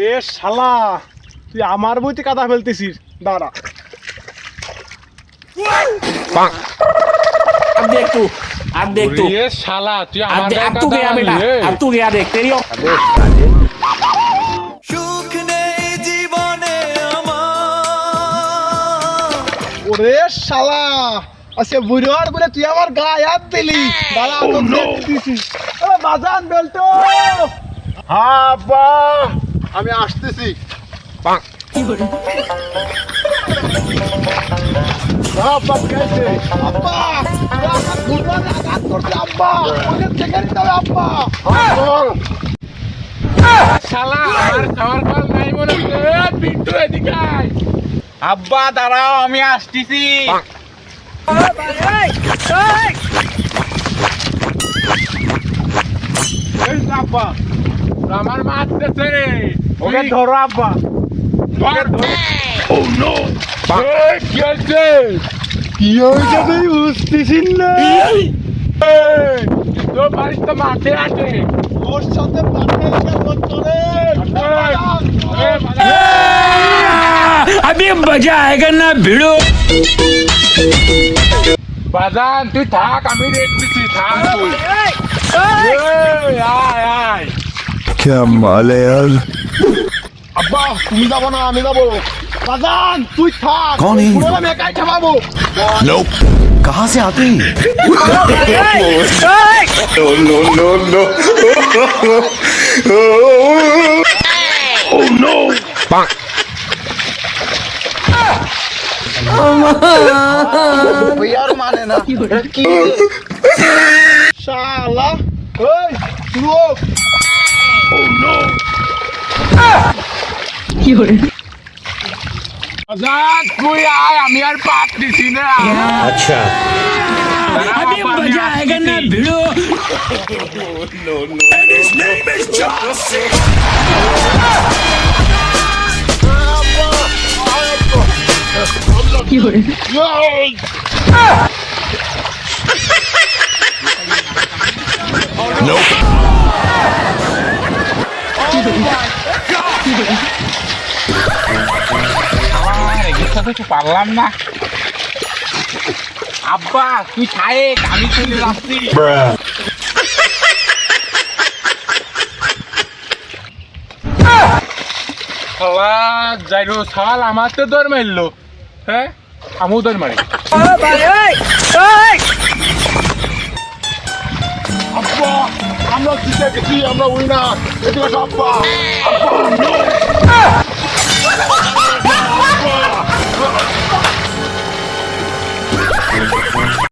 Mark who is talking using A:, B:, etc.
A: এ শালা, তুই আমার বইতে কাদা ফেলতেছিস, দাঁড়া।
B: अब देख तू, अब देख तू,
A: এ শালা, তুই
B: अब
A: আমার
B: अब तू गया बेटा, अब तू गया देख तेरी
C: সুখ নেই জীবনে আমার।
A: ওরে শালা, আজকে বুড়োর বলে তুই আমার গায়ে হাত দিলি। দাঁড়া, তো দেখতেছি। ও বাজান বেলটো। হ্যাঁ আব্বা, আমি আসতেছি। আব্বা কেছে? আব্বা, আমার বুড়োর আঘাত করছে আব্বা। ওকে চেকে নিতে হবে আব্বা।
D: শালা আর খাওয়ার কল নাই মনে হচ্ছে। বিট্টু এদিকে আয়। আব্বা দাঁড়াও, আমি আসতেছি।
A: এই যে আব্বা,
D: আমার মারতেছে রে।
A: ওকে ধরো আব্বা।
D: ধর ধর। ও নো, কি হয়েছে?
A: কি হয়েছে তুই বুঝতেছিস না?
D: তোর বাড়ির তো মাঠে আছে।
A: ওর সাথে পার্টনারশিপ করতে রে।
B: अभी मजा आएगा ना भिड़ो
D: বাজান তুই থাক, আমি দেখতেছি। থাক তুই। এই, আয় আয়।
C: क्या माल है यार।
A: আব্বা তুমি যাবো না, আমি যাবো। বাজান তুই থাক।
C: कौन है?
A: পুরো আমি একাই থামাবো।
C: कहाँ से आते हैं?
A: यार माने ना की শালা ওই শুরু হোক।
D: বাজান তুই আয়, আমি আর পারতেছি না।
B: अच्छा अभी मजा आएगा ना भिड़ो
D: কিছু পারলাম না। আব্বা তুই থাক, আমি চলে যাচ্ছি। যাইরো সাল আমার তো দৌড় মারলো। হ্যাঁ আমিও দৌড় মারি।
A: আব্বা আমরা জিতে গেছি, আমরা উইনার। এদিকে আব্বা। আব্বা